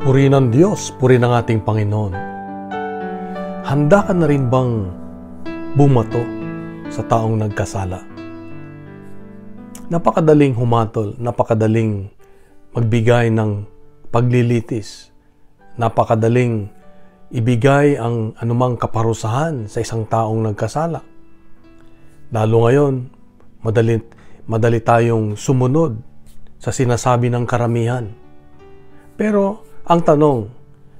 Purihin ng Diyos, purihin ng ating Panginoon. Handa ka na rin bang bumato sa taong nagkasala? Napakadaling humatol, napakadaling magbigay ng paglilitis, napakadaling ibigay ang anumang kaparusahan sa isang taong nagkasala. Lalo ngayon, madali tayong sumunod sa sinasabi ng karamihan. Pero ang tanong,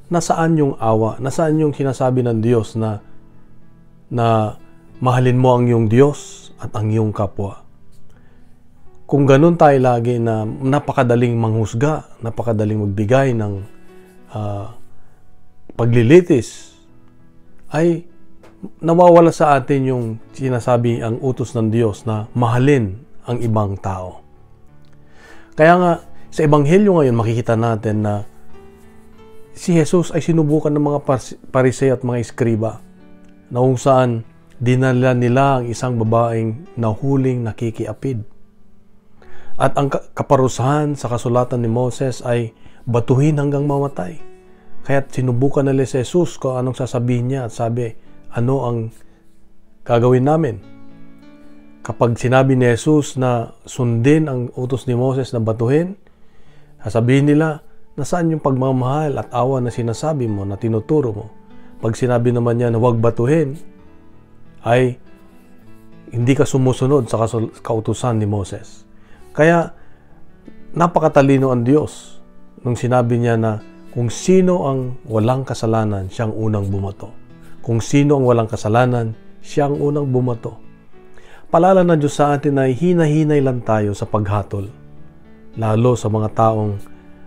nasaan yung awa? Nasaan yung sinasabi ng Diyos na mahalin mo ang iyong Diyos at ang iyong kapwa? Kung ganun tayo lagi na napakadaling manghusga, napakadaling magbigay ng paglilitis, ay nawawala sa atin yung sinasabi ang utos ng Diyos na mahalin ang ibang tao. Kaya nga, sa Ebanghelyo ngayon makikita natin na si Jesus ay sinubukan ng mga Pariseo at mga Eskriba na kung saan dinala nila ang isang babaeng nahuling nakikiapid. At ang kaparusahan sa kasulatan ni Moses ay batuhin hanggang mamatay. Kaya't sinubukan nila si Jesus kung anong sasabihin niya at sabi, ano ang gagawin namin? Kapag sinabi ni Jesus na sundin ang utos ni Moses na batuhin, sasabihin nila, nasaan yung pagmamahal at awa na sinasabi mo, na tinuturo mo? Pag sinabi naman niya na huwag batuhin, ay hindi ka sumusunod sa kautusan ni Moses. Kaya, napakatalino ang Diyos nung sinabi niya na kung sino ang walang kasalanan, siyang unang bumato. Kung sino ang walang kasalanan, siyang unang bumato. Paalala ng Diyos sa atin ay hina-hinay lang tayo sa paghatol, lalo sa mga taong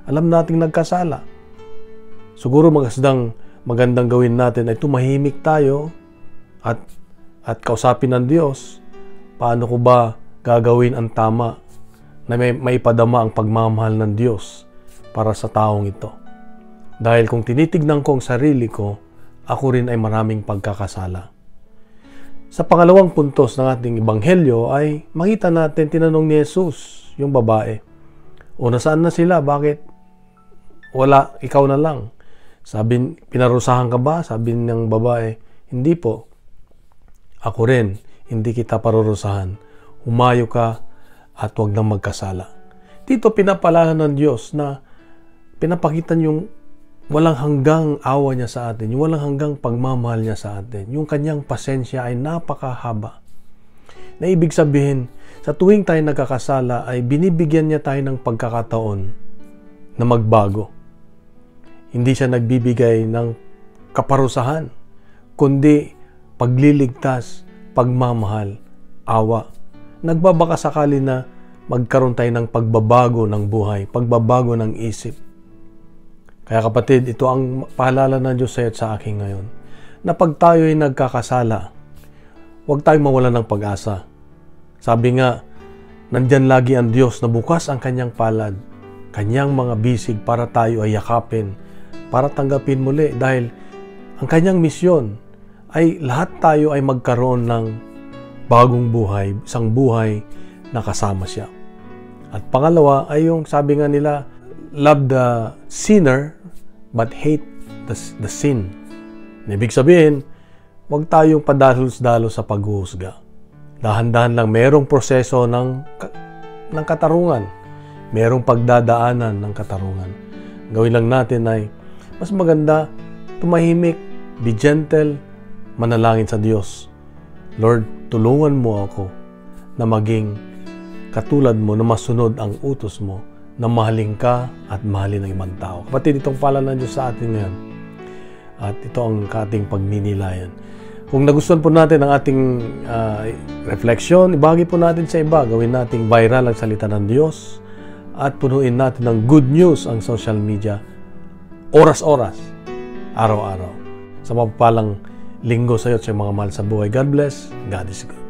alam nating nagkasala. Siguro magandang gawin natin ay tumahimik tayo at kausapin ng Diyos, paano ko ba gagawin ang tama na may ipadama ang pagmamahal ng Diyos para sa taong ito. Dahil kung tinitignan ko ang sarili ko, ako rin ay maraming pagkakasala. Sa pangalawang puntos ng ating Ebanghelyo ay makita natin tinanong ni Jesus yung babae, o nasaan na sila? Bakit wala, ikaw na lang? Sabi, pinarusahan ka ba? Sabi ng babae, hindi po. Ako rin, hindi kita parurusahan. Humayo ka at huwag nang magkasala. Dito pinapalahan ng Diyos na pinapakitan yung walang hanggang awa niya sa atin, yung walang hanggang pagmamahal niya sa atin. Yung kanyang pasensya ay napakahaba. Na ibig sabihin, sa tuwing tayo nagkakasala ay binibigyan niya tayo ng pagkakataon na magbago. Hindi siya nagbibigay ng kaparusahan, kundi pagliligtas, pagmamahal, awa. Nagbabaka sakali na magkaroon tayo ng pagbabago ng buhay, pagbabago ng isip. Kaya kapatid, ito ang paalala ng Diyos sa iyo at sa akin ngayon, na pag tayo ay nagkakasala, huwag tayong mawalan ng pag-asa. Sabi nga, nandyan lagi ang Diyos na bukas ang kanyang palad, kanyang mga bisig para tayo ay yakapin, para tanggapin muli, dahil ang kanyang misyon ay lahat tayo ay magkaroon ng bagong buhay, isang buhay na kasama siya. At pangalawa ay yung sabi nga nila, love the sinner but hate the sin. Ibig sabihin, huwag tayong padalos-dalos sa paghuhusga. Dahan-dahan lang, merong proseso ng katarungan. Merong pagdadaanan ng katarungan. Gawin lang natin ay mas maganda, tumahimik, be gentle, manalangin sa Diyos. Lord, tulungan mo ako na maging katulad mo, na masunod ang utos mo, na mahalin ka at mahalin ng ibang tao. Kapatid, itong paalala ng Diyos sa atin ngayon. At ito ang ating pagninilayan. Kung nagustuhan po natin ang ating refleksyon, ibahagi po natin sa iba. Gawin nating viral ang salita ng Diyos at punuin natin ng good news ang social media. Oras-oras, araw-araw. Sa mapapalang linggo sa iyo at sa mga mahal sa buhay. God bless. God is good.